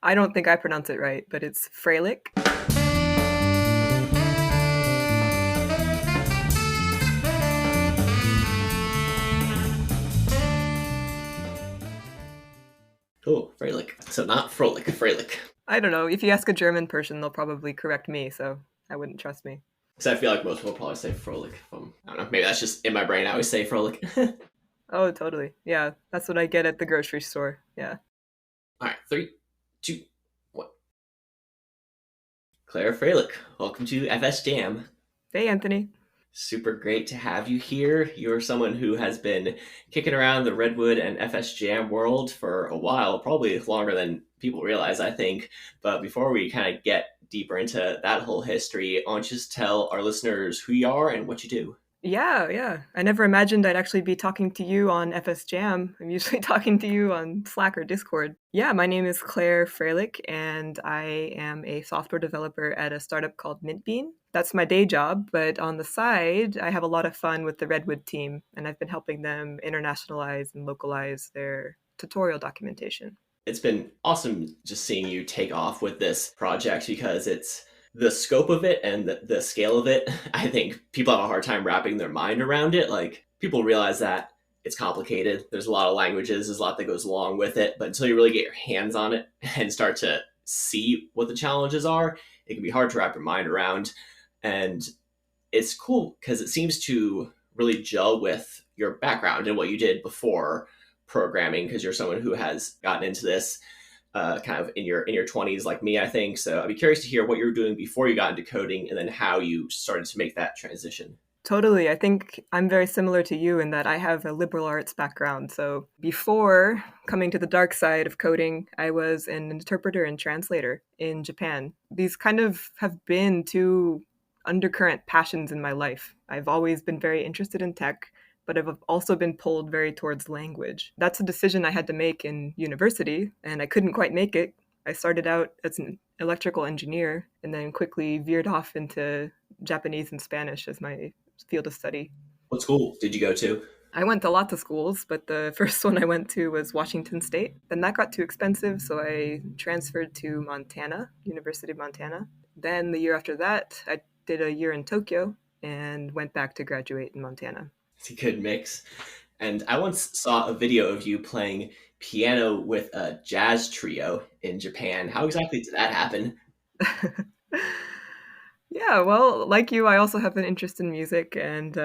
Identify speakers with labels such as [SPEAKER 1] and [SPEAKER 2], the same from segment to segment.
[SPEAKER 1] I don't think I pronounce it right, but it's Froelich.
[SPEAKER 2] Oh, Froelich. So not Froelich, Froelich.
[SPEAKER 1] I don't know. If you ask a German person, they'll probably correct me, so I wouldn't trust me.
[SPEAKER 2] So I feel like most people probably say Froelich. I don't know. Maybe that's just in my brain. I always say Froelich.
[SPEAKER 1] Oh, totally. Yeah, that's what I get at the grocery store. Yeah.
[SPEAKER 2] All right, 3, 2, 1. Claire Froelich, welcome to FS Jam.
[SPEAKER 1] Hey, Anthony.
[SPEAKER 2] Super great to have you here. You're someone who has been kicking around the Redwood and FS Jam world for a while, probably longer than people realize, I think. But before we kind of get deeper into that whole history, why don't you just tell our listeners who you are and what you do?
[SPEAKER 1] Yeah. I never imagined I'd actually be talking to you on FS Jam. I'm usually talking to you on Slack or Discord. Yeah, my name is Claire Froelich, and I am a software developer at a startup called Mintbean. That's my day job, but on the side, I have a lot of fun with the Redwood team, and I've been helping them internationalize and localize their tutorial documentation.
[SPEAKER 2] It's been awesome just seeing you take off with this project because it's the scope of it and the scale of it. I think people have a hard time wrapping their mind around it. Like, people realize that it's complicated. There's a lot of languages, there's a lot that goes along with it. But until you really get your hands on it and start to see what the challenges are, it can be hard to wrap your mind around. And it's cool because it seems to really gel with your background and what you did before programming, because you're someone who has gotten into this kind of in your 20s like me, I think. So I'd be curious to hear what you were doing before you got into coding and then how you started to make that transition.
[SPEAKER 1] Totally. I think I'm very similar to you in that I have a liberal arts background. So before coming to the dark side of coding, I was an interpreter and translator in Japan. These kind of have been two undercurrent passions in my life. I've always been very interested in tech, but I've also been pulled very towards language. That's a decision I had to make in university, and I couldn't quite make it. I started out as an electrical engineer and then quickly veered off into Japanese and Spanish as my field of study.
[SPEAKER 2] What school did you go to?
[SPEAKER 1] I went to lots of schools, but the first one I went to was Washington State. Then that got too expensive, so I transferred to Montana, University of Montana. Then the year after that, I did a year in Tokyo and went back to graduate in Montana.
[SPEAKER 2] It's a good mix. And I once saw a video of you playing piano with a jazz trio in Japan. How exactly did that happen?
[SPEAKER 1] Yeah, well, like you, I also have an interest in music, and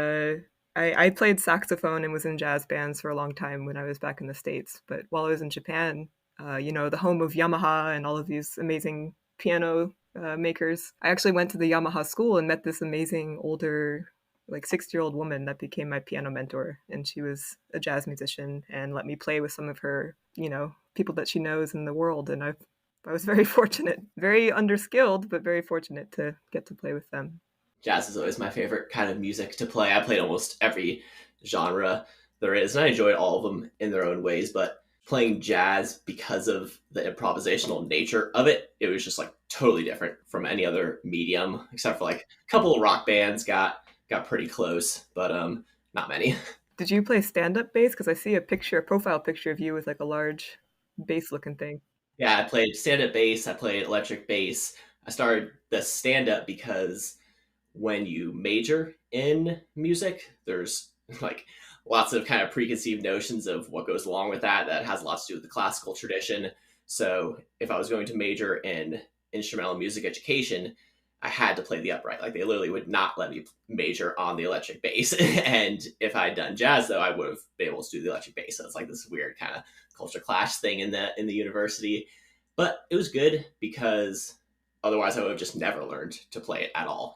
[SPEAKER 1] I played saxophone and was in jazz bands for a long time when I was back in the States. But while I was in Japan, the home of Yamaha and all of these amazing piano makers, I actually went to the Yamaha school and met this amazing older, like 60-year-old woman that became my piano mentor. And she was a jazz musician and let me play with some of her, people that she knows in the world. And I was very fortunate, very underskilled, but very fortunate to get to play with them.
[SPEAKER 2] Jazz is always my favorite kind of music to play. I played almost every genre there is, and I enjoyed all of them in their own ways. But playing jazz, because of the improvisational nature of it, it was just like totally different from any other medium, except for like a couple of rock bands got pretty close, but not many.
[SPEAKER 1] Did you play stand-up bass? Because I see a profile picture of you with like a large bass-looking thing.
[SPEAKER 2] Yeah, I played stand-up bass, I played electric bass. I started the stand-up because when you major in music, there's like lots of kind of preconceived notions of what goes along with that has lots to do with the classical tradition. So if I was going to major in instrumental music education, I had to play the upright. Like, they literally would not let me major on the electric bass. And if I had done jazz, though, I would have been able to do the electric bass. So it's like this weird kind of culture clash thing in the university. But it was good because otherwise I would have just never learned to play it at all,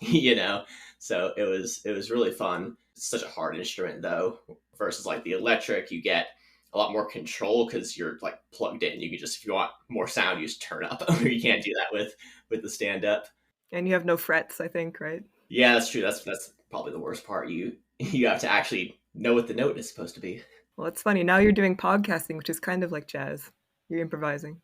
[SPEAKER 2] So it was really fun. It's such a hard instrument, though, versus like the electric. You get a lot more control because you're like plugged in. You can just, if you want more sound, you just turn up. You can't do that with the stand up.
[SPEAKER 1] And you have no frets, I think, right?
[SPEAKER 2] Yeah, that's true. That's probably the worst part. You have to actually know what the note is supposed to be.
[SPEAKER 1] Well, it's funny. Now you're doing podcasting, which is kind of like jazz. You're improvising.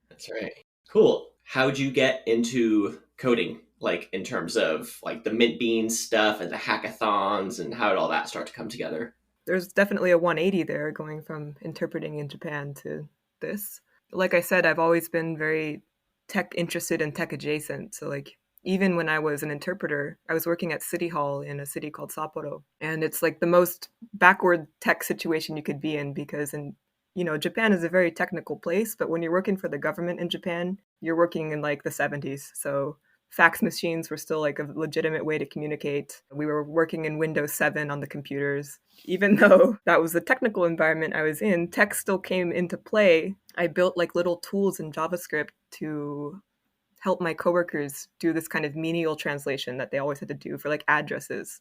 [SPEAKER 2] That's right. Cool. How'd you get into coding? Like, in terms of like the Mintbean stuff and the hackathons, and how did all that start to come together?
[SPEAKER 1] There's definitely a 180 there, going from interpreting in Japan to this. Like I said, I've always been very tech interested and tech adjacent. So like even when I was an interpreter, I was working at City Hall in a city called Sapporo. And it's like the most backward tech situation you could be in because Japan is a very technical place, but when you're working for the government in Japan, you're working in like the 70s. So fax machines were still like a legitimate way to communicate. We were working in Windows 7 on the computers. Even though that was the technical environment I was in, tech still came into play. I built like little tools in JavaScript to help my coworkers do this kind of menial translation that they always had to do for like addresses.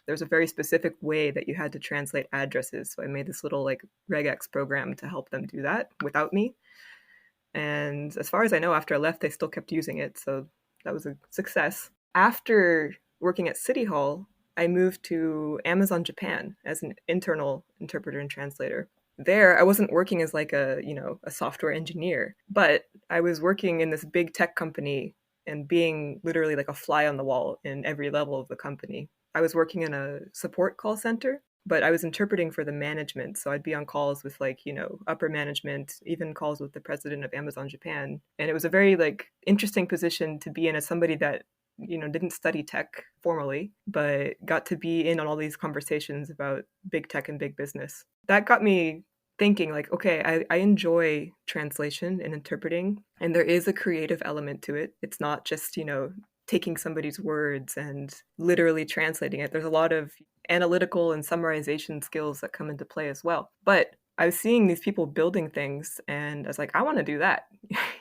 [SPEAKER 1] There's a very specific way that you had to translate addresses. So I made this little like regex program to help them do that without me. And as far as I know, after I left, they still kept using it. So that was a success. After working at City Hall, I moved to Amazon Japan as an internal interpreter and translator. There, I wasn't working as like a software engineer, but I was working in this big tech company and being literally like a fly on the wall in every level of the company. I was working in a support call center, but I was interpreting for the management. So I'd be on calls with upper management, even calls with the president of Amazon Japan. And it was a very like interesting position to be in as somebody that, didn't study tech formally, but got to be in on all these conversations about big tech and big business. That got me thinking like, okay, I enjoy translation and interpreting, and there is a creative element to it. It's not just, taking somebody's words and literally translating it. There's a lot of analytical and summarization skills that come into play as well. But I was seeing these people building things and I was like, I want to do that.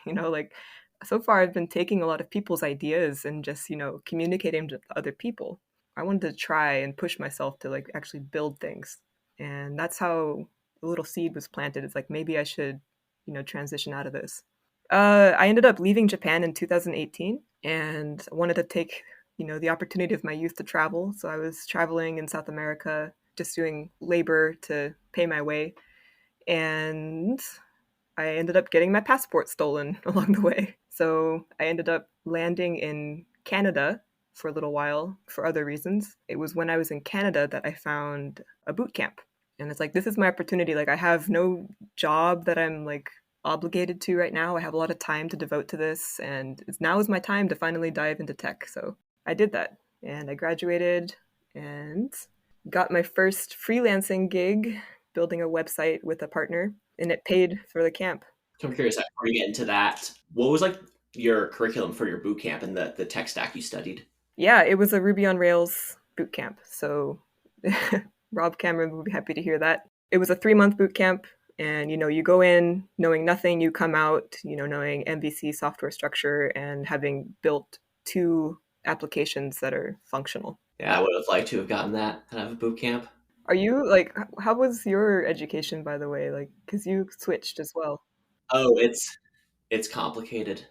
[SPEAKER 1] Like so far I've been taking a lot of people's ideas and just, communicating to other people. I wanted to try and push myself to like actually build things. And that's how a little seed was planted. It's like maybe I should, transition out of this. I ended up leaving Japan in 2018 and wanted to take, the opportunity of my youth to travel. So I was traveling in South America, just doing labor to pay my way. And I ended up getting my passport stolen along the way. So I ended up landing in Canada for a little while for other reasons. It was when I was in Canada that I found a boot camp. And it's like, this is my opportunity. Like, I have no job that I'm like obligated to right now. I have a lot of time to devote to this. And now is my time to finally dive into tech. So I did that. And I graduated and got my first freelancing gig building a website with a partner, and it paid for the camp.
[SPEAKER 2] So I'm curious, before we get into that, what was like your curriculum for your boot camp and the tech stack you studied?
[SPEAKER 1] Yeah, it was a Ruby on Rails boot camp. So Rob Cameron would be happy to hear that. It was a 3-month boot camp. And, you go in knowing nothing, you come out, knowing MVC software structure and having built 2 applications that are functional.
[SPEAKER 2] Yeah, I would have liked to have gotten that kind of a boot camp.
[SPEAKER 1] Are you like, how was your education, by the way? Like, because you switched as well.
[SPEAKER 2] Oh, it's complicated.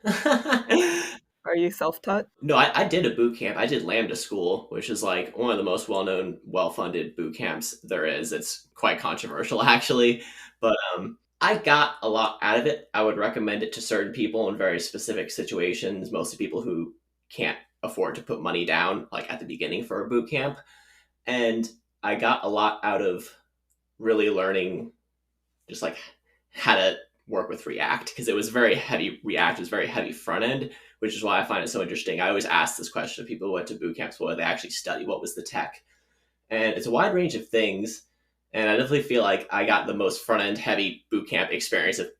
[SPEAKER 1] Are you self taught?
[SPEAKER 2] No, I did a boot camp. I did Lambda School, which is like one of the most well-known, well-funded boot camps there is. It's quite controversial, actually, but I got a lot out of it. I would recommend it to certain people in very specific situations, mostly people who can't afford to put money down, like at the beginning for a boot camp. And I got a lot out of really learning just like how to work with React because it was very heavy. React was very heavy front end, which is why I find it so interesting. I always ask this question of people who went to boot camps, what did they actually study? What was the tech? And it's a wide range of things. And I definitely feel like I got the most front end heavy boot camp experience of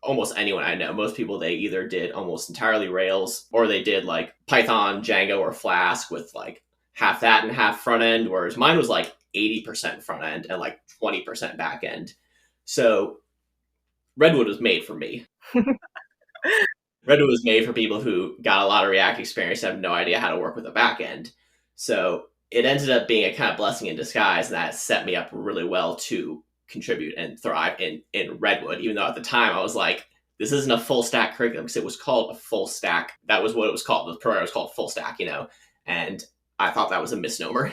[SPEAKER 2] almost anyone I know. Most people, they either did almost entirely Rails or they did like Python, Django, or Flask with like half that and half front end, whereas mine was like 80% front end and like 20% back end. So Redwood was made for me. Redwood was made for people who got a lot of React experience and have no idea how to work with a back end. So it ended up being a kind of blessing in disguise, and that set me up really well to contribute and thrive in Redwood, even though at the time I was like, this isn't a full stack curriculum because it was called a full stack. That was what it was called. The program was called full stack, and I thought that was a misnomer.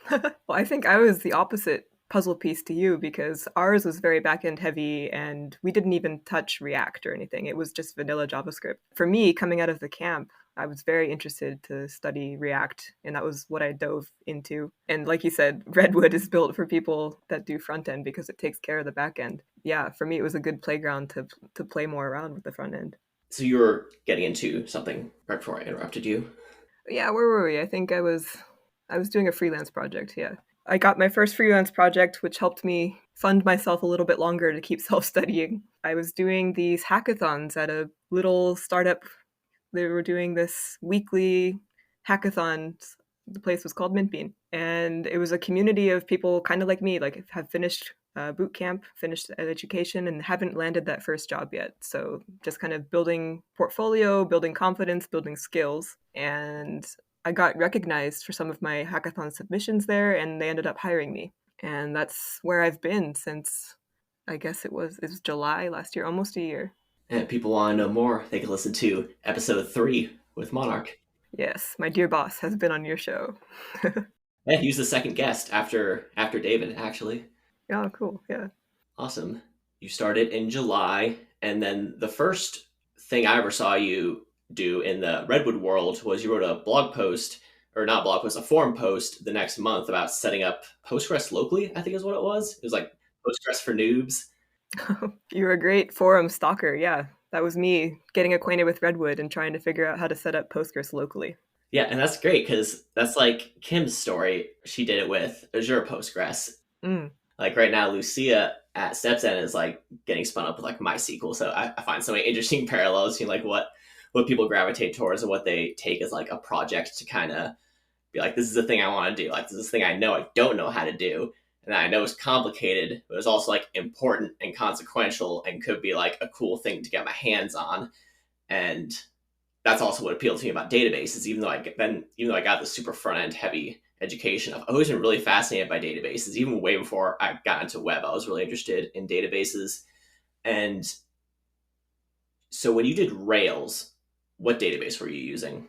[SPEAKER 1] Well, I think I was the opposite puzzle piece to you because ours was very backend heavy and we didn't even touch React or anything. It was just vanilla JavaScript. For me, coming out of the camp, I was very interested to study React, and that was what I dove into. And like you said, Redwood is built for people that do front end because it takes care of the back end. Yeah, for me, it was a good playground to play more around with the front end.
[SPEAKER 2] So you were getting into something right before I interrupted you.
[SPEAKER 1] Yeah, where were we? I think I was doing a freelance project. Yeah, I got my first freelance project, which helped me fund myself a little bit longer to keep self studying. I was doing these hackathons at a little startup. They were doing this weekly hackathon. The place was called Mintbean, and it was a community of people kind of like me, like have finished boot camp, finished education, and haven't landed that first job yet. So just kind of building portfolio, building confidence, building skills, and I got recognized for some of my hackathon submissions there, and they ended up hiring me, and that's where I've been since. I guess it was July last year, almost a year.
[SPEAKER 2] And if people want to know more, they can listen to episode 3 with Monarch.
[SPEAKER 1] Yes, my dear boss has been on your show.
[SPEAKER 2] Yeah, he was the second guest after David, actually.
[SPEAKER 1] Oh, cool. Yeah.
[SPEAKER 2] Awesome. You started in July, and then the first thing I ever saw you do in the Redwood world was you wrote a blog post, or not blog post, a forum post the next month about setting up Postgres locally, I think is what it was. It was like Postgres for noobs.
[SPEAKER 1] You're a great forum stalker. Yeah. That was me getting acquainted with Redwood and trying to figure out how to set up Postgres locally.
[SPEAKER 2] Yeah, and that's great because that's like Kim's story. She did it with Azure Postgres.
[SPEAKER 1] Mm.
[SPEAKER 2] Like right now, Lucia at StepsEnd is like getting spun up with like MySQL. So I find so many interesting parallels between like what people gravitate towards and what they take as like a project to kind of be like, this is the thing I want to do. Like this is the thing I know I don't know how to do. And I know it's complicated, but it's also like important and consequential and could be like a cool thing to get my hands on. And that's also what appealed to me about databases. Even though I got the super front end heavy education, I've always been really fascinated by databases. Even way before I got into web, I was really interested in databases. And so when you did Rails, what database were you using?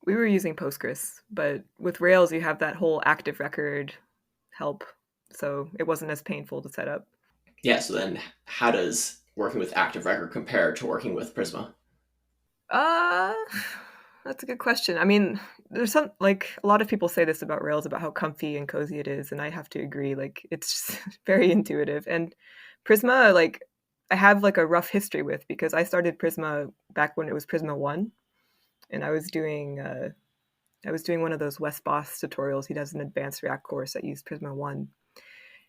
[SPEAKER 1] We were using Postgres, but with Rails, you have that whole active record help. So it wasn't as painful to set up.
[SPEAKER 2] Yeah. So then, how does working with Active Record compare to working with Prisma?
[SPEAKER 1] Uh, that's a good question. I mean, there's some like a lot of people say this about Rails about how comfy and cozy it is, and I have to agree. Like it's just very intuitive. And Prisma, like I have like a rough history with because I started Prisma back when it was Prisma 1, and I was doing one of those Wes Boss tutorials. He does an advanced React course that used Prisma 1.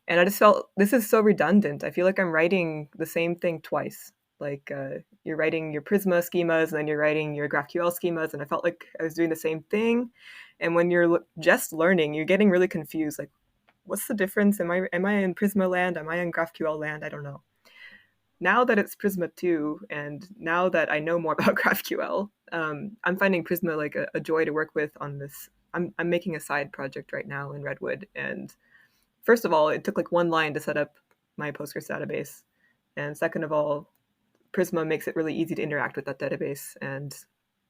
[SPEAKER 1] And I just felt this is so redundant. I feel like I'm writing the same thing twice. Like you're writing your Prisma schemas and then you're writing your GraphQL schemas, and I felt like I was doing the same thing. And when you're just learning, you're getting really confused. Like, what's the difference? Am I in Prisma land? Am I in GraphQL land? I don't know. Now that it's Prisma 2, and now that I know more about GraphQL, I'm finding Prisma like a joy to work with on this. I'm making a side project right now in Redwood, and first of all, it took like one line to set up my Postgres database. And second of all, Prisma makes it really easy to interact with that database. And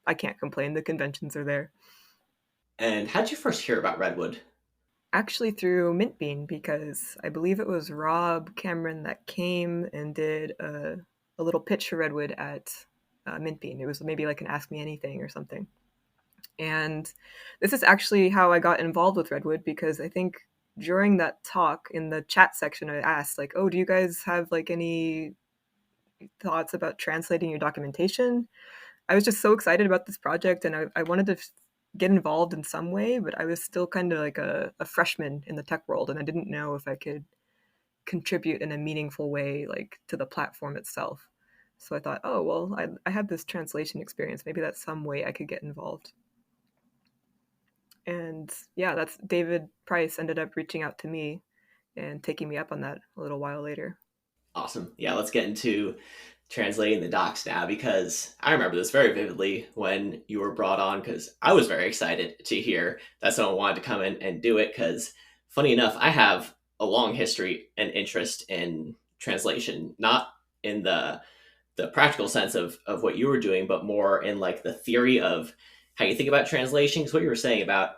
[SPEAKER 1] I can't complain. The conventions are there.
[SPEAKER 2] And how did you first hear about Redwood?
[SPEAKER 1] Actually, through Mintbean, because I believe it was Rob Cameron that came and did a little pitch for Redwood at Mintbean. It was maybe like an Ask Me Anything or something. And this is actually how I got involved with Redwood, because I think during that talk in the chat section, I asked like, oh, do you guys have like any thoughts about translating your documentation? I was just so excited about this project, and I wanted to get involved in some way, but I was still kind of like a freshman in the tech world, and I didn't know if I could contribute in a meaningful way, like to the platform itself. So I thought, oh, well, I have this translation experience. Maybe that's some way I could get involved. And yeah, that's David Price ended up reaching out to me and taking me up on that a little while later.
[SPEAKER 2] Awesome. Yeah, let's get into translating the docs now because I remember this very vividly when you were brought on because I was very excited to hear that someone wanted to come in and do it because funny enough, I have a long history and interest in translation, not in the practical sense of what you were doing, but more in like the theory of how you think about translation. Because what you were saying about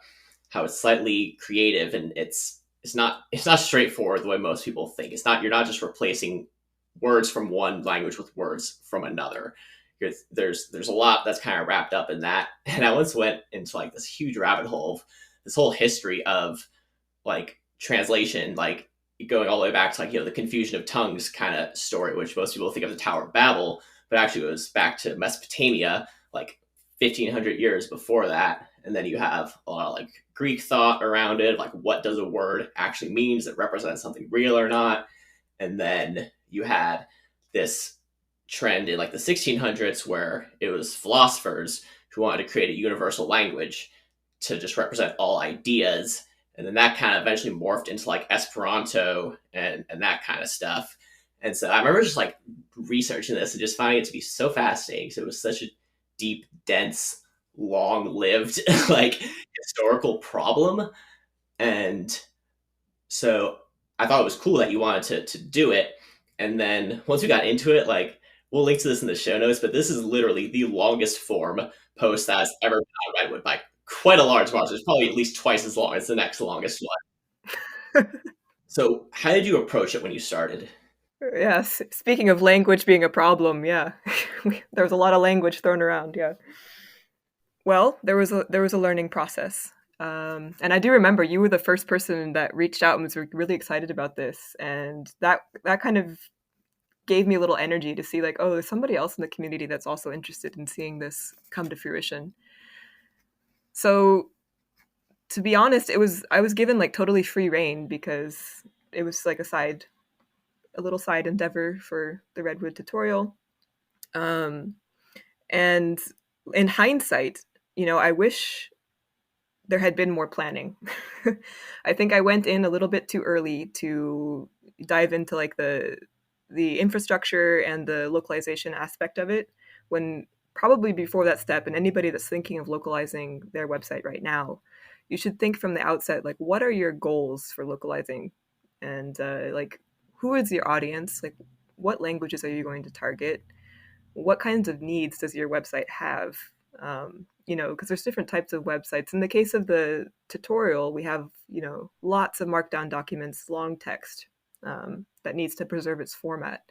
[SPEAKER 2] how it's slightly creative and it's it's not straightforward the way most people think. It's not You're not just replacing words from one language with words from another. There's a lot that's kind of wrapped up in that. And I once went into like this huge rabbit hole of this whole history of like translation, like going all the way back to like the confusion of tongues kind of story, which most people think of the Tower of Babel, but actually goes back to Mesopotamia, like 1500 years before that. And then you have a lot of like Greek thought around it, like what does a word actually mean? Does it represent something real or not? And then you had this trend in like the 1600s where it was philosophers who wanted to create a universal language to just represent all ideas. And then that kind of eventually morphed into like Esperanto and that kind of stuff. And so I remember just like researching this and just finding it to be so fascinating because it was such a deep, dense, long lived like historical problem. And so I thought it was cool that you wanted to do it. And then once we got into it, like we'll link to this in the show notes, but this is literally the longest form post that's ever been on Redwood by quite a large margin. It's probably at least twice as long as the next longest one. So how did you approach it when you started?
[SPEAKER 1] Yes. Speaking of language being a problem, yeah, there was a lot of language thrown around. Yeah. Well, there was a learning process, and I do remember you were the first person that reached out and was really excited about this, and that kind of gave me a little energy to see like, oh, there's somebody else in the community that's also interested in seeing this come to fruition. So to be honest, I was given like totally free reign because it was like a little side endeavor for the Redwood tutorial. Um, and in hindsight, I wish there had been more planning. I think I went in a little bit too early to dive into like the infrastructure and the localization aspect of it when probably before that step. And anybody that's thinking of localizing their website right now, you should think from the outset like what are your goals for localizing, and like who is your audience, like what languages are you going to target, what kinds of needs does your website have? Because there's different types of websites. In the case of the tutorial, we have, lots of markdown documents, long text that needs to preserve its format.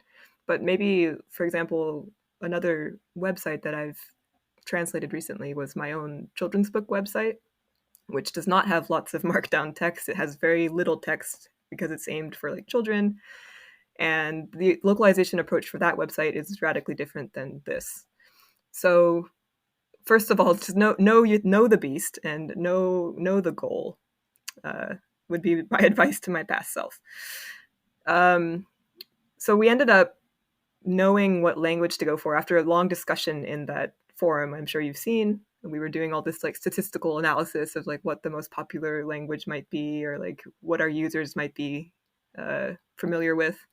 [SPEAKER 1] But maybe, for example, another website that I've translated recently was my own children's book website, which does not have lots of markdown text. It has very little text because it's aimed for like children, and the localization approach for that website is radically different than this. So first of all, just know the beast and know the goal, uh, would be my advice to my past self. Um, so we ended up knowing what language to go for after a long discussion in that forum. I'm sure you've seen. We were doing all this like statistical analysis of like what the most popular language might be, or like what our users might be familiar with.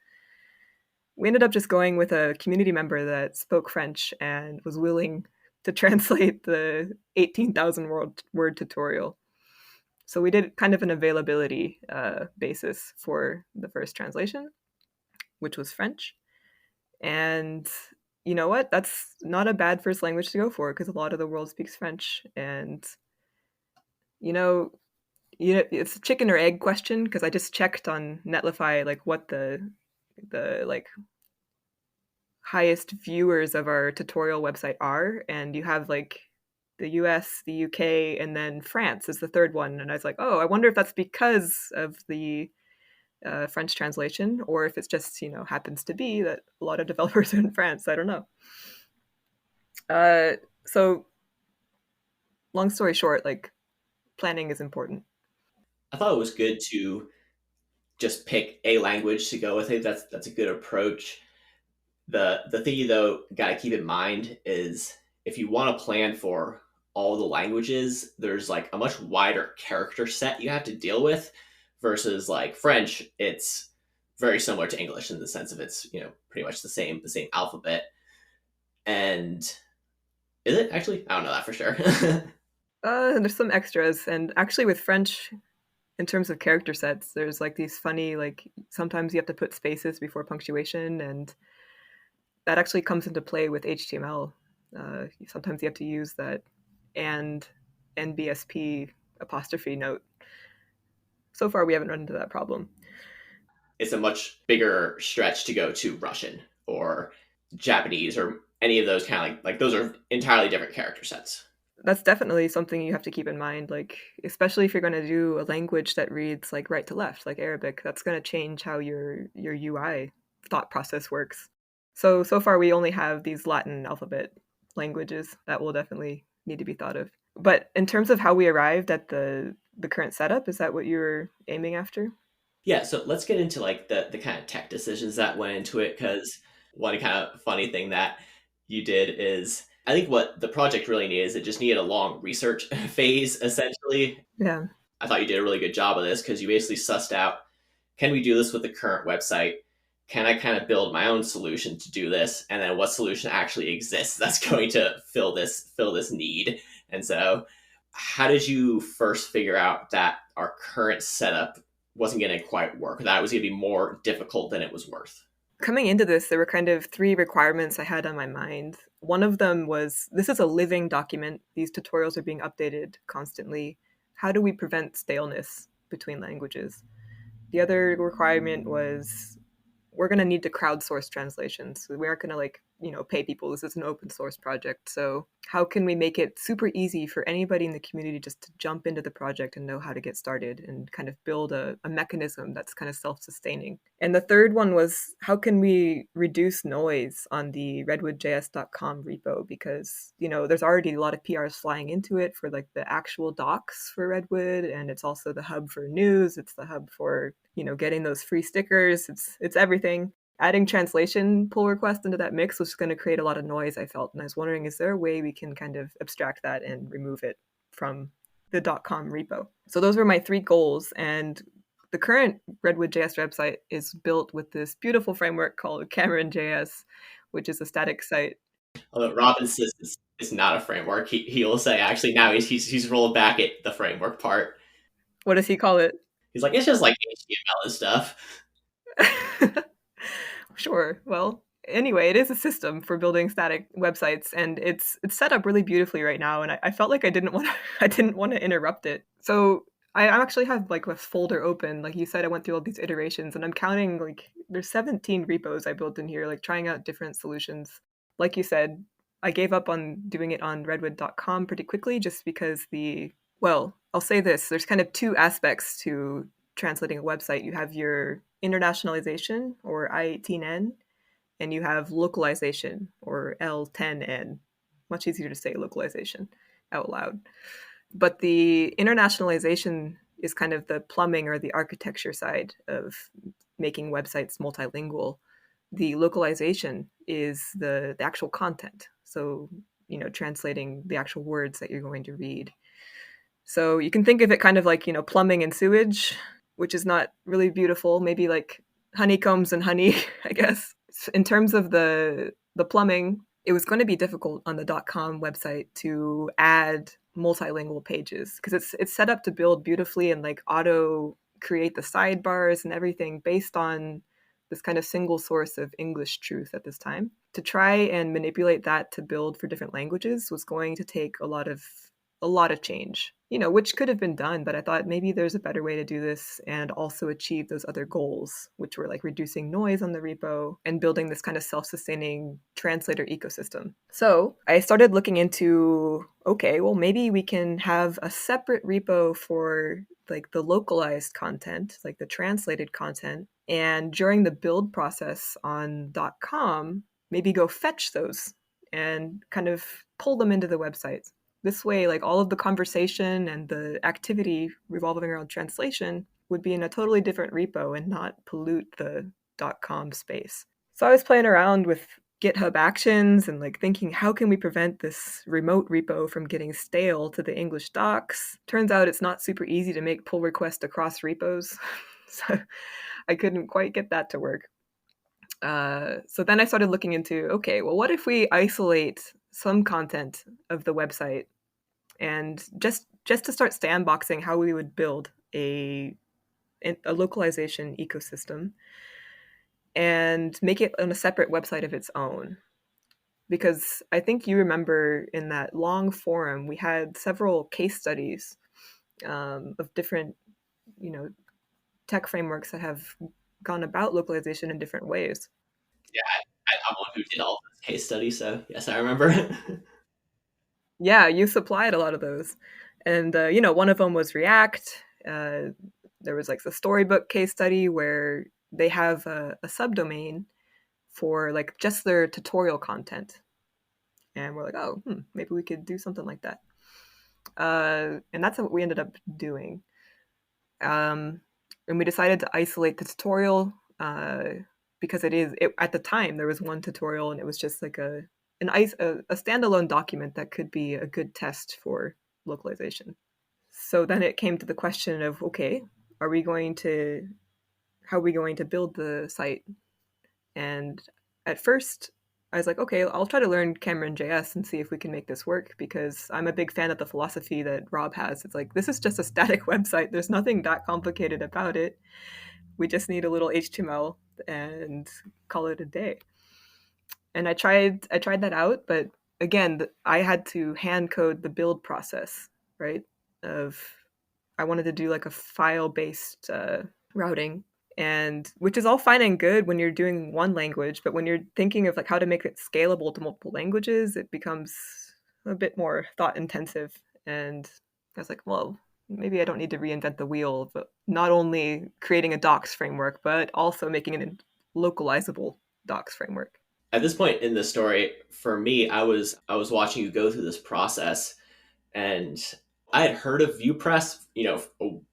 [SPEAKER 1] We ended up just going with a community member that spoke French and was willing to translate the 18,000 word tutorial. So we did kind of an availability basis for the first translation, which was French. And you know what? That's not a bad first language to go for because a lot of the world speaks French. And you know, it's a chicken or egg question because I just checked on Netlify like what the like highest viewers of our tutorial website are, and you have like the US, the UK, and then France is the third one. And I was like, oh, I wonder if that's because of the French translation, or if it's just happens to be that a lot of developers are in France. I don't know. So long story short, like planning is important.
[SPEAKER 2] I thought it was good to just pick a language to go with it. That's a good approach. The thing you though got to keep in mind is if you want to plan for all the languages, there's like a much wider character set you have to deal with versus like French. It's very similar to English in the sense of it's pretty much the same alphabet. And is it actually? I don't know that for sure.
[SPEAKER 1] There's some extras, and actually with French, in terms of character sets, there's like these funny like sometimes you have to put spaces before punctuation, and that actually comes into play with HTML. Sometimes you have to use that and NBSP apostrophe note. so far we haven't run into that problem.
[SPEAKER 2] It's a much bigger stretch to go to Russian or Japanese or any of those kind of like those are entirely different character sets.
[SPEAKER 1] That's definitely something you have to keep in mind, like especially if you're going to do a language that reads like right to left, like Arabic. That's going to change how your UI thought process works. So far we only have these Latin alphabet languages that will definitely need to be thought of. But in terms of how we arrived at the current setup, is that what you're aiming after?
[SPEAKER 2] Yeah, so let's get into like the kind of tech decisions that went into it because one kind of funny thing that you did is I think what the project really needed is it just needed a long research phase essentially.
[SPEAKER 1] Yeah.
[SPEAKER 2] I thought you did a really good job of this because you basically sussed out, can we do this with the current website? Can I kind of build my own solution to do this? And then what solution actually exists that's going to fill this need? And so how did you first figure out that our current setup wasn't going to quite work, that it was going to be more difficult than it was worth?
[SPEAKER 1] Coming into this, there were kind of three requirements I had on my mind. One of them was this is a living document. These tutorials are being updated constantly. How do we prevent staleness between languages? The other requirement was we're going to need to crowdsource translations. We aren't going to pay people. This is an open source project. So how can we make it super easy for anybody in the community just to jump into the project and know how to get started and kind of build a mechanism that's kind of self-sustaining? And the third one was how can we reduce noise on the redwoodjs.com repo? Because, there's already a lot of PRs flying into it for like the actual docs for Redwood. And it's also the hub for news. It's the hub for, getting those free stickers. It's everything. Adding translation pull requests into that mix was going to create a lot of noise, I felt. And I was wondering, is there a way we can kind of abstract that and remove it from the .com repo? So those were my three goals. And the current RedwoodJS website is built with this beautiful framework called Cameron.js, which is a static site.
[SPEAKER 2] Although Robin says it's not a framework, he will say actually now he's rolled back at the framework part.
[SPEAKER 1] What does he call it?
[SPEAKER 2] He's like, it's just like HTML and stuff.
[SPEAKER 1] Sure. Well, anyway, it is a system for building static websites, and it's set up really beautifully right now. And I felt like I didn't want to I didn't want to interrupt it. So I actually have like a folder open. Like you said, I went through all these iterations, and I'm counting like there's 17 repos I built in here, like trying out different solutions. Like you said, I gave up on doing it on redwood.com pretty quickly just because I'll say this, there's kind of two aspects to translating a website. You have your internationalization or I18N, and you have localization or L10N. Much easier to say localization out loud. But the internationalization is kind of the plumbing or the architecture side of making websites multilingual. The localization is the actual content. So, translating the actual words that you're going to read. So you can think of it kind of like, plumbing and sewage, which is not really beautiful. Maybe like honeycombs and honey, I guess. In terms of the plumbing, it was going to be difficult on the .com website to add multilingual pages because it's set up to build beautifully and like auto create the sidebars and everything based on this kind of single source of English truth at this time. To try and manipulate that to build for different languages was going to take a lot of change, which could have been done, but I thought maybe there's a better way to do this and also achieve those other goals, which were like reducing noise on the repo and building this kind of self-sustaining translator ecosystem. So I started looking into, okay, well, maybe we can have a separate repo for like the localized content, like the translated content. And during the build process on .com, maybe go fetch those and kind of pull them into the website. This way, like all of the conversation and the activity revolving around translation would be in a totally different repo and not pollute the .com space. So I was playing around with GitHub Actions and like thinking, how can we prevent this remote repo from getting stale to the English docs? Turns out it's not super easy to make pull requests across repos. So I couldn't quite get that to work. So then I started looking into, okay, well, what if we isolate some content of the website and just to start sandboxing how we would build a localization ecosystem and make it on a separate website of its own. Because I think you remember in that long forum, we had several case studies of different, tech frameworks that have gone about localization in different ways.
[SPEAKER 2] Yeah, I'm one who did all those case studies, so yes, I remember.
[SPEAKER 1] Yeah, you supplied a lot of those. And, one of them was React. Uh, there was like the storybook case study where they have a subdomain for like just their tutorial content. And we're like, oh, maybe we could do something like that. And that's what we ended up doing. Um, and we decided to isolate the tutorial because at the time there was one tutorial and it was just like a standalone document that could be a good test for localization. So then it came to the question of, okay, are we going to how are we going to build the site? And at first, I was like, okay, I'll try to learn Cameron JS and see if we can make this work because I'm a big fan of the philosophy that Rob has. It's like, this is just a static website. There's nothing that complicated about it. We just need a little HTML and call it a day. And I tried that out, but again, I had to hand code the build process, right? Of I wanted to do like a file based routing, and which is all fine and good when you're doing one language, but when you're thinking of like how to make it scalable to multiple languages, it becomes a bit more thought intensive. And I was like, well, maybe I don't need to reinvent the wheel, but not only creating a docs framework, but also making it a localizable docs framework.
[SPEAKER 2] At this point in the story, for me, I was watching you go through this process, and I had heard of ViewPress,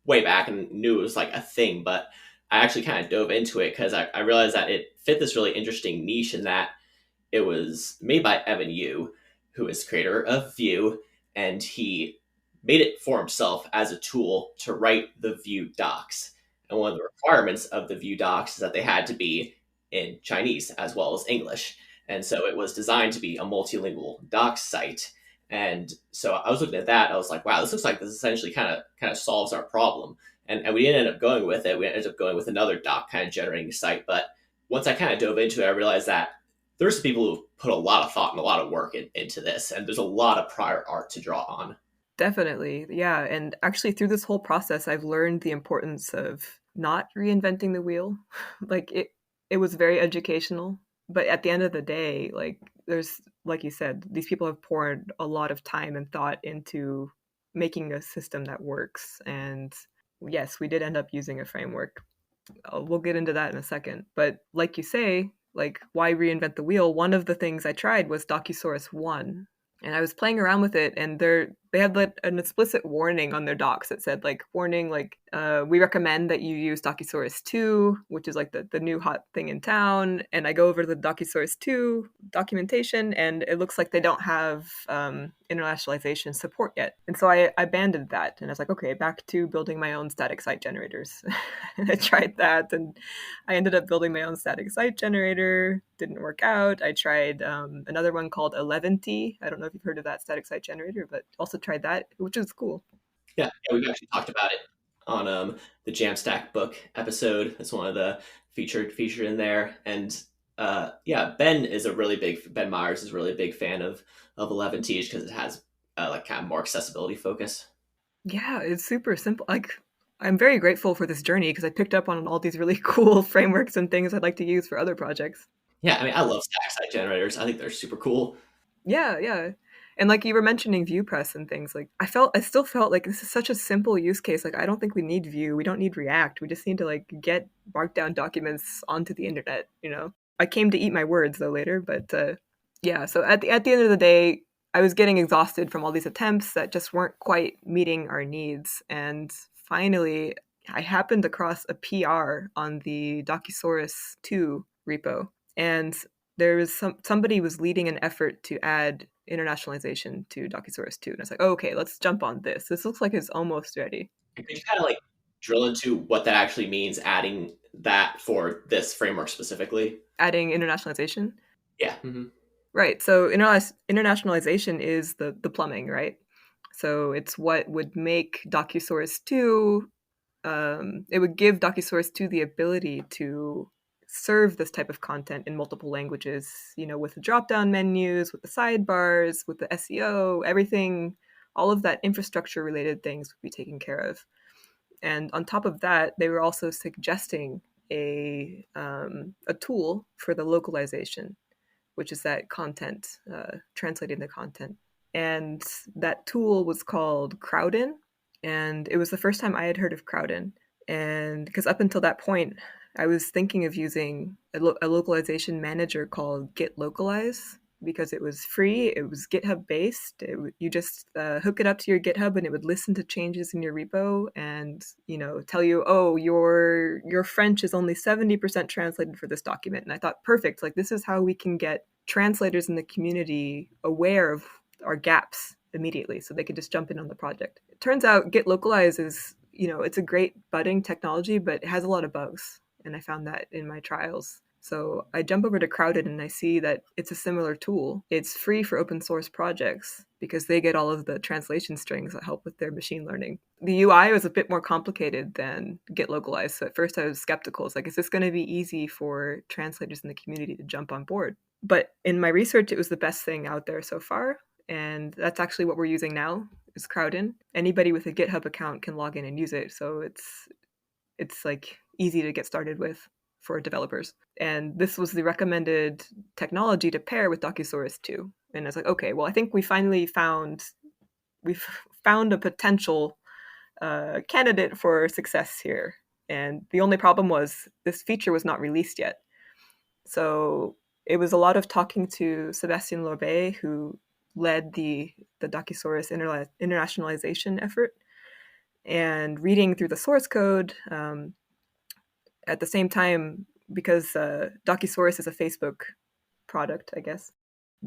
[SPEAKER 2] way back and knew it was like a thing, but I actually kind of dove into it because I realized that it fit this really interesting niche in that it was made by Evan Yu, who is creator of Vue, and he made it for himself as a tool to write the Vue docs. And one of the requirements of the Vue docs is that they had to be in Chinese as well as English. And so it was designed to be a multilingual docs site. And so I was looking at that. I was like, wow, this looks like this essentially kind of solves our problem. And we didn't end up going with it. We ended up going with another doc kind of generating site. But once I kind of dove into it, I realized that there's people who've put a lot of thought and a lot of work into this, and there's a lot of prior art to draw on.
[SPEAKER 1] Definitely. Yeah. And actually, through this whole process, I've learned the importance of not reinventing the wheel. Like it was very educational. But at the end of the day, like there's, like you said, these people have poured a lot of time and thought into making a system that works. And yes, we did end up using a framework. We'll get into that in a second. But like you say, like why reinvent the wheel? One of the things I tried was Docusaurus 1, and I was playing around with it, and they had like an explicit warning on their docs that said like warning like we recommend that you use Docusaurus 2, which is like the new hot thing in town. And I go over the Docusaurus 2 documentation, and it looks like they don't have internationalization support yet. And so I abandoned that, and I was like, okay, back to building my own static site generators. And I tried that, and I ended up building my own static site generator. Didn't work out. I tried another one called 11T. I don't know if you've heard of that static site generator, but also tried that, which is cool.
[SPEAKER 2] Yeah, we've actually talked about it on the Jamstack book episode. It's one of the featured in there, and yeah, Ben Myers is a really big fan of 11T because it has like kind of more accessibility focus.
[SPEAKER 1] Yeah, it's super simple. Like, I'm very grateful for this journey because I picked up on all these really cool frameworks and things I'd like to use for other projects.
[SPEAKER 2] Yeah, I mean, I love static site generators. I think they're super cool.
[SPEAKER 1] Yeah, yeah. And like you were mentioning ViewPress and things, like I still felt like this is such a simple use case. Like I don't think we need Vue, we don't need React. We just need to like get markdown documents onto the internet. I came to eat my words though later, but yeah. So at the end of the day, I was getting exhausted from all these attempts that just weren't quite meeting our needs. And finally, I happened across a PR on the Docusaurus 2 repo, and there was somebody was leading an effort to add internationalization to Docusaurus 2, and I was like, oh, okay, let's jump on this. This looks like it's almost ready.
[SPEAKER 2] Could you kind of like drill into what that actually means, adding that for this framework specifically?
[SPEAKER 1] Adding internationalization,
[SPEAKER 2] Yeah. Mm-hmm.
[SPEAKER 1] right? So internationalization is the plumbing, right? So it's what would make Docusaurus 2. It would give Docusaurus 2 the ability to serve this type of content in multiple languages, with the drop down menus, with the sidebars, with the SEO, everything, all of that infrastructure related things would be taken care of. And on top of that, they were also suggesting a tool for the localization, which is that content, translating the content. And that tool was called Crowdin. And it was the first time I had heard of Crowdin. And because up until that point, I was thinking of using a localization manager called Git Localize because it was free, it was GitHub based. You just hook it up to your GitHub and it would listen to changes in your repo and tell you, oh, your French is only 70% translated for this document. And I thought, perfect, like this is how we can get translators in the community aware of our gaps immediately so they could just jump in on the project. It turns out Git Localize is, it's a great budding technology, but it has a lot of bugs. And I found that in my trials. So I jump over to Crowded and I see that it's a similar tool. It's free for open source projects because they get all of the translation strings that help with their machine learning. The UI was a bit more complicated than Git Localize. So at first I was skeptical. It's like, is this going to be easy for translators in the community to jump on board? But in my research, it was the best thing out there so far. And that's actually what we're using now is Crowdin. Anybody with a GitHub account can log in and use it. So it's like easy to get started with for developers. And this was the recommended technology to pair with Docusaurus 2. And I was like, okay, well, I think we've found a potential candidate for success here. And the only problem was this feature was not released yet. So it was a lot of talking to Sebastian Lorbet, who led the Docusaurus internationalization effort, and reading through the source code. At the same time, because Docusaurus is a Facebook product, I guess,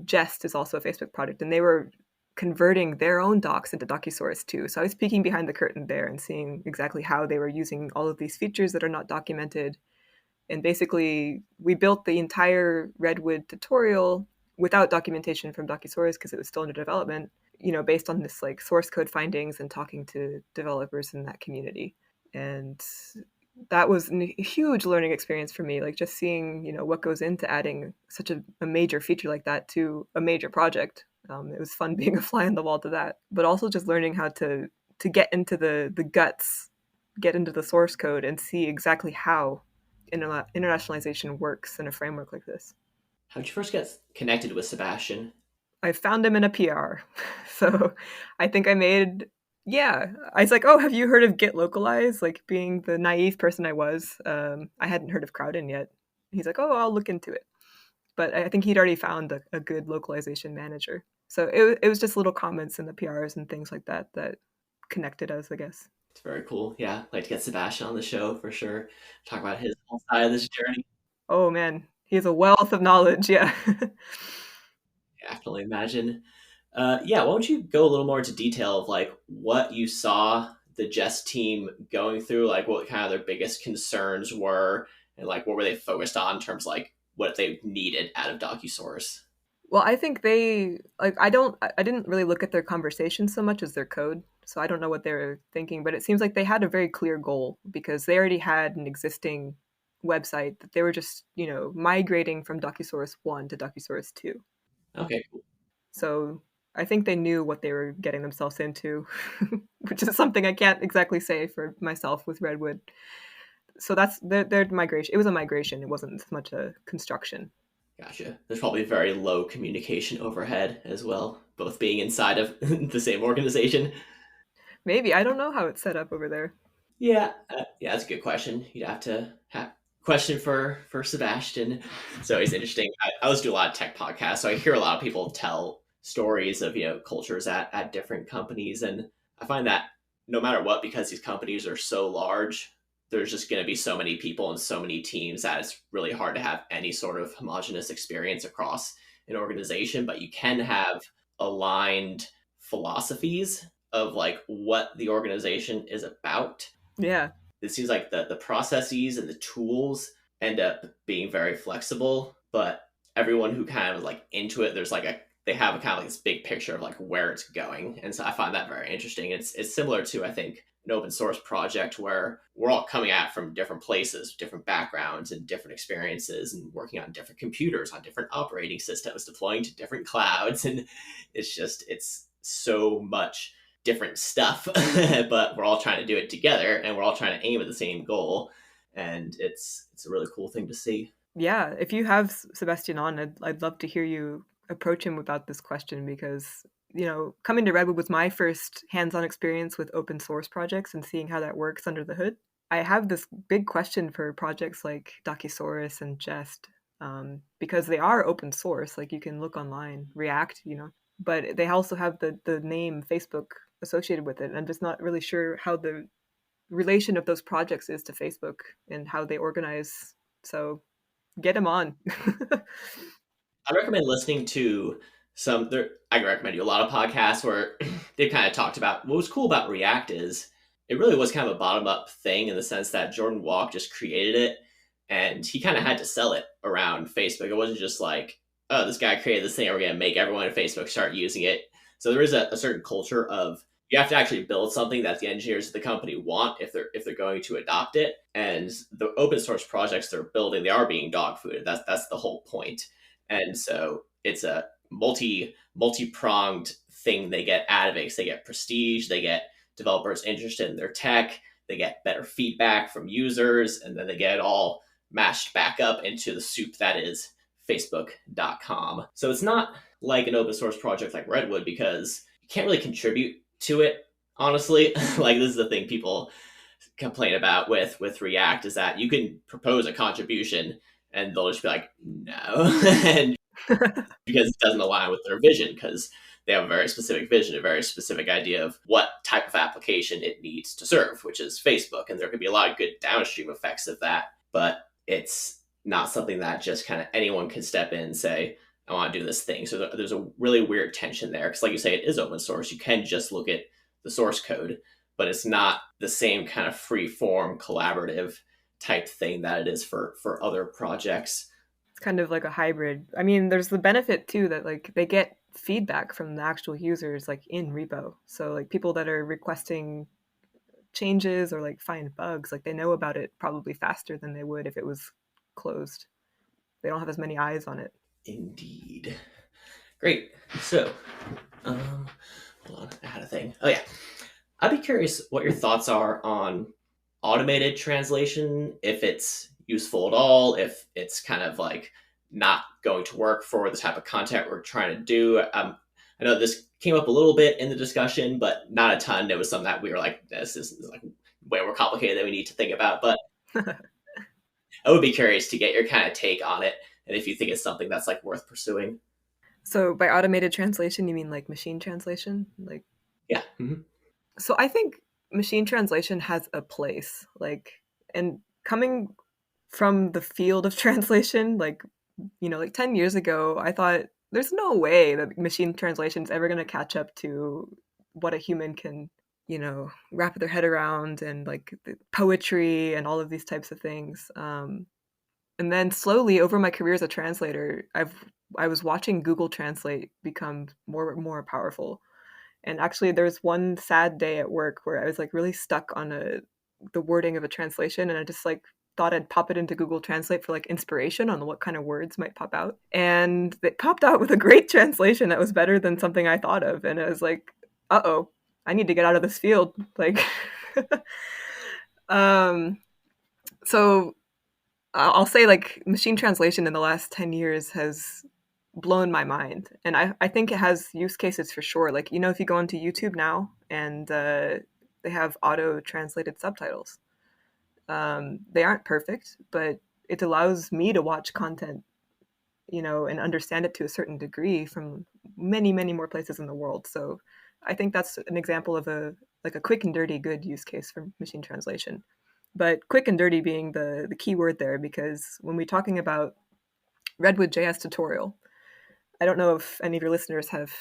[SPEAKER 1] Jest is also a Facebook product, and they were converting their own docs into Docusaurus too. So I was peeking behind the curtain there and seeing exactly how they were using all of these features that are not documented. And basically, we built the entire Redwood tutorial without documentation from Docusaurus because it was still under development, based on this like source code findings and talking to developers in that community. And that was a huge learning experience for me, like just seeing, what goes into adding such a major feature like that to a major project. It was fun being a fly on the wall to that, but also just learning how to get into the guts, get into the source code and see exactly how internationalization works in a framework like this.
[SPEAKER 2] How'd you first get connected with Sebastian?
[SPEAKER 1] I found him in a PR. So I think I was like, oh, have you heard of Git Localize? Like being the naive person I was, I hadn't heard of Crowdin yet. He's like, oh, I'll look into it. But I think he'd already found a good localization manager. So it was just little comments in the PRs and things like that connected us, I guess.
[SPEAKER 2] It's very cool. Yeah, I'd like to get Sebastian on the show for sure. Talk about his whole side of this journey.
[SPEAKER 1] Oh man, he has a wealth of knowledge. Yeah.
[SPEAKER 2] Yeah, I can only imagine. Yeah, why don't you go a little more into detail of like what you saw the Jest team going through, like what kind of their biggest concerns were, and like what were they focused on in terms of, like what they needed out of Docusaurus?
[SPEAKER 1] Well, I think I didn't really look at their conversation so much as their code. So I don't know what they were thinking, but it seems like they had a very clear goal because they already had an existing website that they were just, migrating from Docusaurus 1 to Docusaurus 2.
[SPEAKER 2] Okay, cool.
[SPEAKER 1] So I think they knew what they were getting themselves into, which is something I can't exactly say for myself with Redwood. So that's their migration. It was a migration. It wasn't as much a construction.
[SPEAKER 2] Gotcha. There's probably very low communication overhead as well, both being inside of the same organization.
[SPEAKER 1] Maybe. I don't know how it's set up over there.
[SPEAKER 2] Yeah, yeah, that's a good question. You'd have to have question for Sebastian. It's always interesting. I listen to a lot of tech podcasts, so I hear a lot of people tell stories of cultures at different companies, and I find that no matter what, because these companies are so large, there's just going to be so many people and so many teams that it's really hard to have any sort of homogenous experience across an organization. But you can have aligned philosophies of like what the organization is about.
[SPEAKER 1] Yeah.
[SPEAKER 2] It seems like the processes and the tools end up being very flexible, but everyone who kind of like into it, they have a kind of like this big picture of like where it's going. And so I find that very interesting. It's similar to, I think, an open source project where we're all coming at from different places, different backgrounds and different experiences, and working on different computers, on different operating systems, deploying to different clouds. And it's so much different stuff, but we're all trying to do it together, and we're all trying to aim at the same goal. And it's a really cool thing to see.
[SPEAKER 1] Yeah, if you have Sebastian on, I'd love to hear you approach him about this question because, coming to Redwood was my first hands-on experience with open source projects and seeing how that works under the hood. I have this big question for projects like Docusaurus and Jest, because they are open source. Like you can look online, React, but they also have the name Facebook associated with it. And I'm just not really sure how the relation of those projects is to Facebook and how they organize. So get him on.
[SPEAKER 2] I recommend listening to some. I can recommend you a lot of podcasts where they kind of talked about what was cool about React is it really was kind of a bottom up thing in the sense that Jordan Walk just created it and he kind of had to sell it around Facebook. It wasn't just like, oh, this guy created this thing, and we're gonna make everyone at Facebook start using it. So there is a certain culture of you have to actually build something that the engineers of the company want if they're going to adopt it. And the open source projects they're building, they are being dog fooded. That's the whole point. And so it's a multi-pronged thing they get out of it. They get prestige, they get developers interested in their tech, they get better feedback from users, and then they get it all mashed back up into the soup that is facebook.com. So it's not like an open source project like Redwood because you can't really contribute to it, honestly. Like this is the thing people complain about with React is that you can propose a contribution and they'll just be like, no. And because it doesn't align with their vision, because they have a very specific vision, a very specific idea of what type of application it needs to serve, which is Facebook. And there could be a lot of good downstream effects of that, but it's not something that just kind of anyone can step in and say, I want to do this thing. So there's a really weird tension there. Because like you say, it is open source. You can just look at the source code, but it's not the same kind of free form collaborative type thing that it is for other projects.
[SPEAKER 1] It's kind of like a hybrid. I mean, there's the benefit too that like they get feedback from the actual users like in repo. So like people that are requesting changes or like find bugs, like they know about it probably faster than they would if it was closed. They don't have as many eyes on it.
[SPEAKER 2] Indeed. Great. So, hold on, I had a thing. Oh yeah, I'd be curious what your thoughts are on automated translation, if it's useful at all, if it's kind of like not going to work for the type of content we're trying to do. I know this came up a little bit in the discussion, but not a ton. It was something that we were like, this is like way more complicated than we need to think about. But I would be curious to get your kind of take on it and if you think it's something that's like worth pursuing.
[SPEAKER 1] So by automated translation, you mean like machine translation? Like
[SPEAKER 2] Yeah. Mm-hmm.
[SPEAKER 1] So I think machine translation has a place. Like and coming from the field of translation, like 10 years ago, I thought there's no way that machine translation is ever going to catch up to what a human can, wrap their head around and like the poetry and all of these types of things. And then slowly over my career as a translator, I was watching Google Translate become more and more powerful. And actually, there's one sad day at work where I was like really stuck on the wording of a translation, and I just like thought I'd pop it into Google Translate for like inspiration on what kind of words might pop out. And it popped out with a great translation that was better than something I thought of. And I was like, uh-oh, I need to get out of this field. Like, so I'll say like machine translation in the last 10 years has blown my mind. And I think it has use cases for sure. Like, if you go onto YouTube now and they have auto translated subtitles, they aren't perfect, but it allows me to watch content, and understand it to a certain degree from many, many more places in the world. So I think that's an example of a quick and dirty good use case for machine translation. But quick and dirty being the key word there, because when we're talking about RedwoodJS tutorial, I don't know if any of your listeners have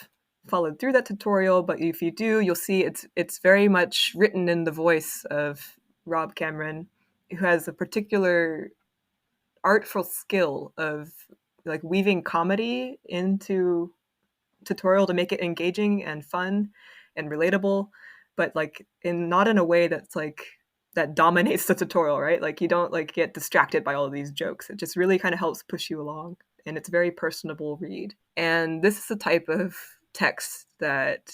[SPEAKER 1] followed through that tutorial, but if you do, you'll see it's very much written in the voice of Rob Cameron, who has a particular artful skill of like weaving comedy into tutorial to make it engaging and fun and relatable, but like not in a way that's like that dominates the tutorial, right? Like you don't like get distracted by all of these jokes. It just really kind of helps push you along, and it's a very personable read. And this is the type of text that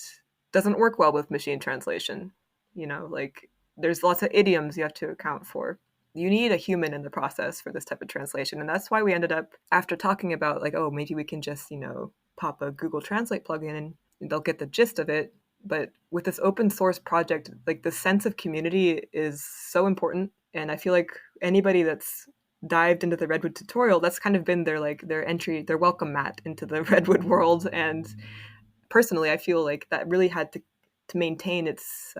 [SPEAKER 1] doesn't work well with machine translation. Like there's lots of idioms you have to account for. You need a human in the process for this type of translation. And that's why we ended up, after talking about like, oh, maybe we can just, pop a Google Translate plugin and they'll get the gist of it. But with this open source project, like the sense of community is so important. And I feel like anybody that's dived into the Redwood tutorial, that's kind of been their entry, their welcome mat into the Redwood world. And personally, I feel like that really had to maintain its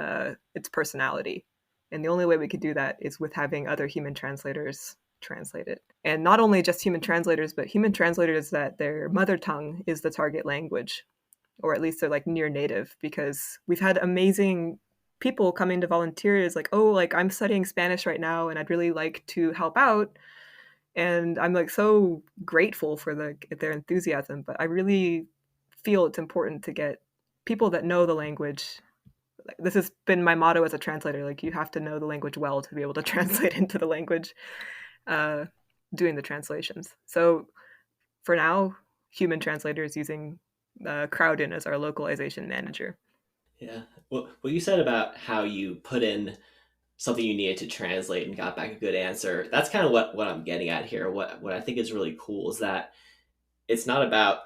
[SPEAKER 1] personality, and the only way we could do that is with having other human translators translate it, and not only just human translators, but human translators that their mother tongue is the target language, or at least they're like near native, because we've had amazing people coming to volunteer as like, oh, like I'm studying Spanish right now and I'd really like to help out, and I'm like so grateful for their enthusiasm, but I really feel it's important to get people that know the language. This has been my motto as a translator, like you have to know the language well to be able to translate into the language, uh, doing the translations. So for now, human translators using Crowdin as our localization manager.
[SPEAKER 2] Yeah. Well, what you said about how you put in something you needed to translate and got back a good answer, that's kind of what I'm getting at here. What I think is really cool is that it's not about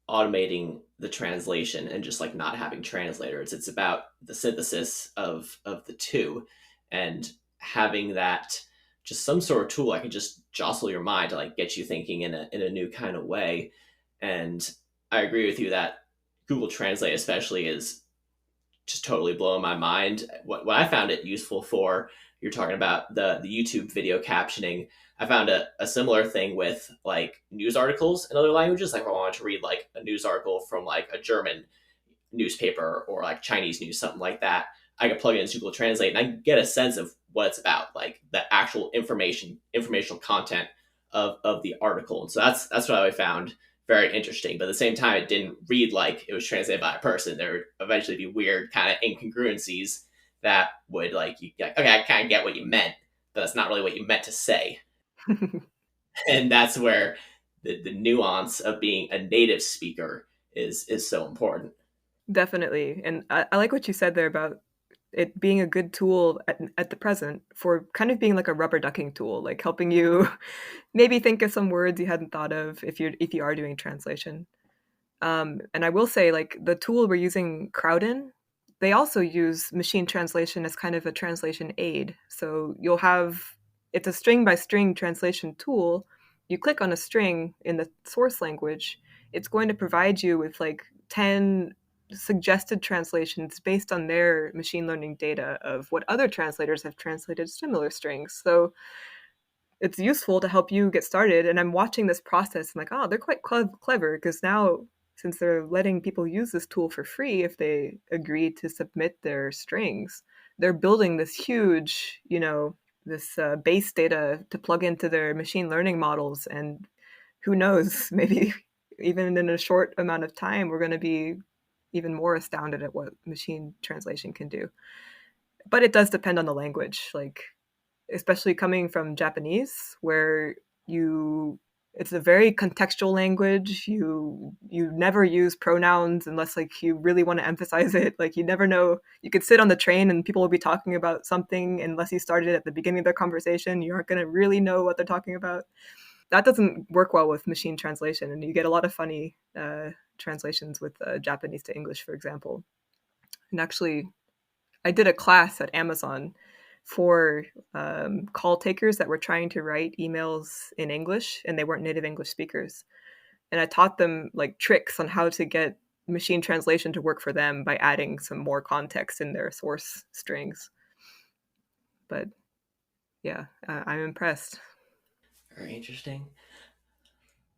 [SPEAKER 2] automating the translation and just like not having translators. It's about the synthesis of the two, and having that just some sort of tool that can just jostle your mind to like get you thinking in a new kind of way. And I agree with you that Google Translate especially is just totally blowing my mind. What I found it useful for, you're talking about the YouTube video captioning. I found a similar thing with like news articles in other languages. Like if I wanted to read like a news article from like a German newspaper or like Chinese news, something like that, I could plug it into Google Translate and I get a sense of what it's about, like the actual informational content of the article. And so that's what I found very interesting. But at the same time, it didn't read like it was translated by a person. There would eventually be weird kind of incongruencies that would like you like, okay, I kind of get what you meant, but that's not really what you meant to say. And that's where the nuance of being a native speaker is so important.
[SPEAKER 1] Definitely. And I like what you said there about it being a good tool at the present for kind of being like a rubber ducking tool, like helping you maybe think of some words you hadn't thought of if you are doing translation. And I will say, like the tool we're using, Crowdin, they also use machine translation as kind of a translation aid. So you'll have it's a string by string translation tool. You click on a string in the source language, it's going to provide you with like 10 suggested translations based on their machine learning data of what other translators have translated similar strings. So it's useful to help you get started. And I'm watching this process. I'm like, oh, they're quite clever, because now, since they're letting people use this tool for free, if they agree to submit their strings, they're building this huge, this base data to plug into their machine learning models. And who knows, maybe even in a short amount of time, we're going to be even more astounded at what machine translation can do. But it does depend on the language. Like especially coming from Japanese, where you it's a very contextual language. You never use pronouns unless like you really want to emphasize it. Like you never know. You could sit on the train and people will be talking about something, unless you started at the beginning of their conversation, you aren't going to really know what they're talking about. That doesn't work well with machine translation, and you get a lot of funny translations with Japanese to English, for example. And actually, I did a class at Amazon for call takers that were trying to write emails in English and they weren't native English speakers. And I taught them like tricks on how to get machine translation to work for them by adding some more context in their source strings. But yeah, I'm impressed.
[SPEAKER 2] Very interesting.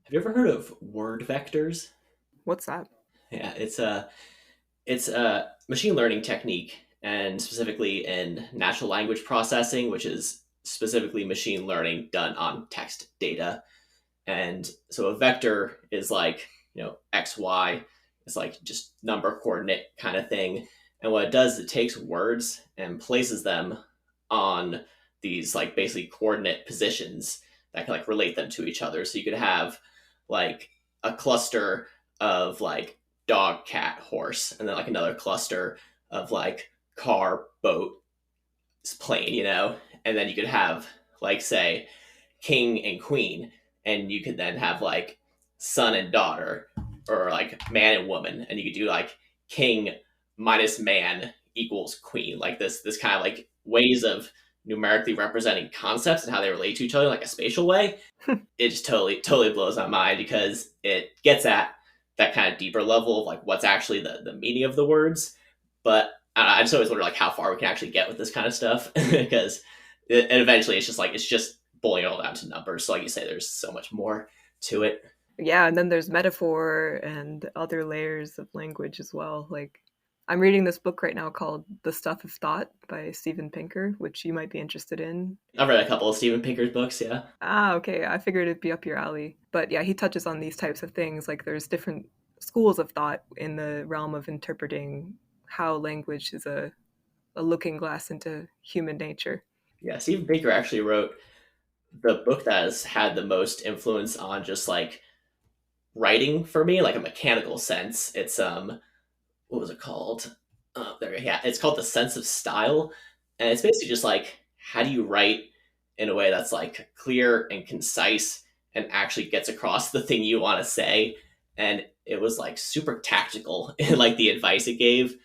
[SPEAKER 2] Have you ever heard of word vectors?
[SPEAKER 1] What's that?
[SPEAKER 2] Yeah, it's a machine learning technique, and specifically in natural language processing, which is specifically machine learning done on text data. And so a vector is like, x, y. It's like just number coordinate kind of thing. And what it does is it takes words and places them on these like basically coordinate positions that can like relate them to each other. So you could have like a cluster of like dog, cat, horse, and then like another cluster of like car, boat, plane, and then you could have like say king and queen, and you could then have like son and daughter, or like man and woman, and you could do like king minus man equals queen, like this kind of like ways of numerically representing concepts and how they relate to each other, like a spatial way. It just totally blows my mind because it gets at that kind of deeper level of like what's actually the meaning of the words. But I just always wonder like how far we can actually get with this kind of stuff because and eventually it's just boiling it all down to numbers. So like you say, there's so much more to it.
[SPEAKER 1] Yeah, and then there's metaphor and other layers of language as well. Like, I'm reading this book right now called The Stuff of Thought by Steven Pinker, which you might be interested in.
[SPEAKER 2] I've read a couple of Steven Pinker's books. Yeah,
[SPEAKER 1] Ah, okay. I figured it'd be up your alley. But yeah, he touches on these types of things. Like, there's different schools of thought in the realm of interpreting how language is a looking glass into human nature.
[SPEAKER 2] yeah. Steven Pinker actually wrote the book that has had the most influence on just like writing for me, like a mechanical sense. It's what was it called? There, yeah, it's called The Sense of Style, and it's basically just like how do you write in a way that's like clear and concise and actually gets across the thing you want to say. And it was like super tactical in like the advice it gave.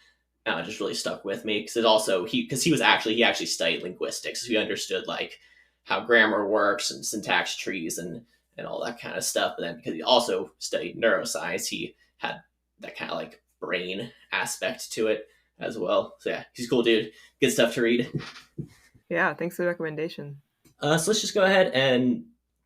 [SPEAKER 2] It just really stuck with me because it also he actually studied linguistics, so he understood like how grammar works and syntax trees and all that kind of stuff. But then because he also studied neuroscience, he had that kind of like brain aspect to it as well. So yeah, he's a cool dude. Good stuff to read.
[SPEAKER 1] Yeah, thanks for the recommendation.
[SPEAKER 2] So let's just go ahead and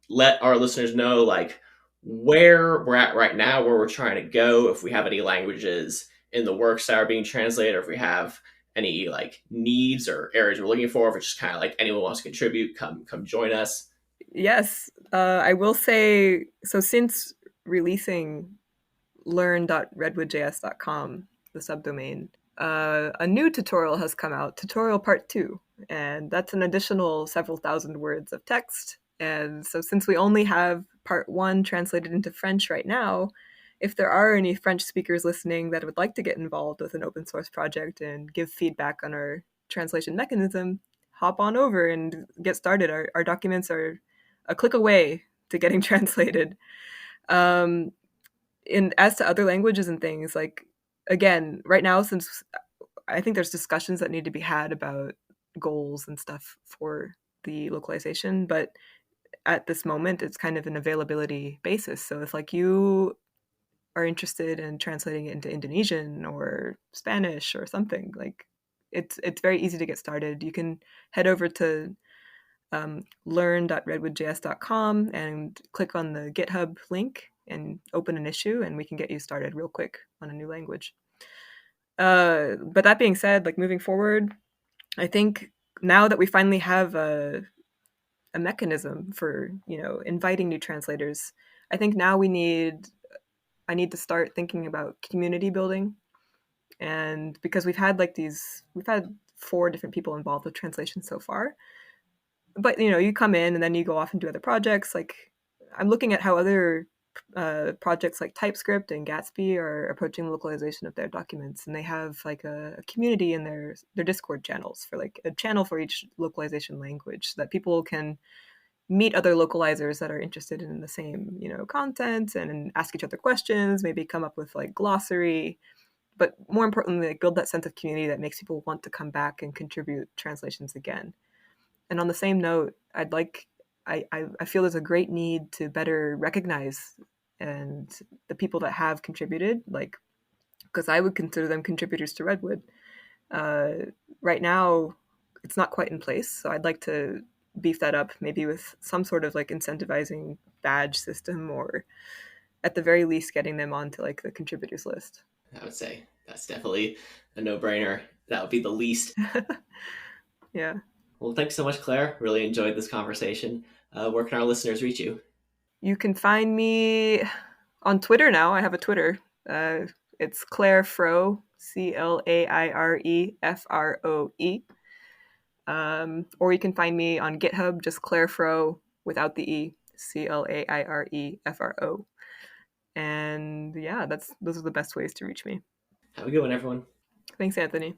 [SPEAKER 2] let our listeners know like where we're at right now, where we're trying to go, if we have any languages in the works that are being translated, or if we have any like needs or areas we're looking for, if it's just kind of like anyone wants to contribute, come join us.
[SPEAKER 1] Yes, I will say so since releasing learn.redwoodjs.com, the subdomain, a new tutorial has come out, tutorial part 2, and that's an additional several thousand words of text. And so since we only have part 1 translated into French right now, if there are any French speakers listening that would like to get involved with an open source project and give feedback on our translation mechanism, hop on over and get started. Our documents are a click away to getting translated. Um, and as to other languages and things, like, again, right now, since I think there's discussions that need to be had about goals and stuff for the localization, but at this moment, it's kind of an availability basis. So if like you are interested in translating it into Indonesian or Spanish or something, like it's very easy to get started. You can head over to learn.redwoodjs.com and click on the GitHub link and open an issue, and we can get you started real quick on a new language. But that being said, like moving forward, I think now that we finally have a mechanism for inviting new translators, I think now I need to start thinking about community building. And because we've had 4 different people involved with translation so far, but you come in and then you go off and do other projects. Like, I'm looking at how other projects like TypeScript and Gatsby are approaching localization of their documents, and they have like a community in their Discord channels, for like a channel for each localization language, so that people can meet other localizers that are interested in the same content, and ask each other questions, maybe come up with like glossary, but more importantly, like, build that sense of community that makes people want to come back and contribute translations again. And on the same note, I feel there's a great need to better recognize and the people that have contributed, like, because I would consider them contributors to Redwood. Uh, right now, it's not quite in place, so I'd like to beef that up, maybe with some sort of like incentivizing badge system, or at the very least getting them onto like the contributors list.
[SPEAKER 2] I would say that's definitely a no-brainer. That would be the least.
[SPEAKER 1] Yeah.
[SPEAKER 2] Well, thanks so much, Claire. Really enjoyed this conversation. Where can our listeners reach you?
[SPEAKER 1] You can find me on Twitter now. I have a Twitter. It's Claire Froe, ClairefroE. Or you can find me on GitHub, just Claire Froe without the E, Clairefro. And yeah, those are the best ways to reach me.
[SPEAKER 2] Have a good one, everyone.
[SPEAKER 1] Thanks, Anthony.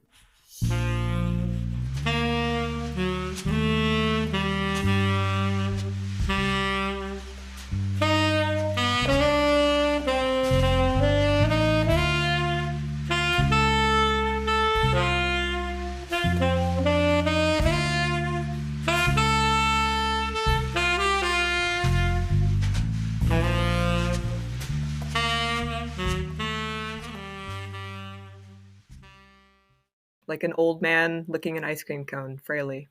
[SPEAKER 1] Like an old man licking an ice cream cone, Fraley.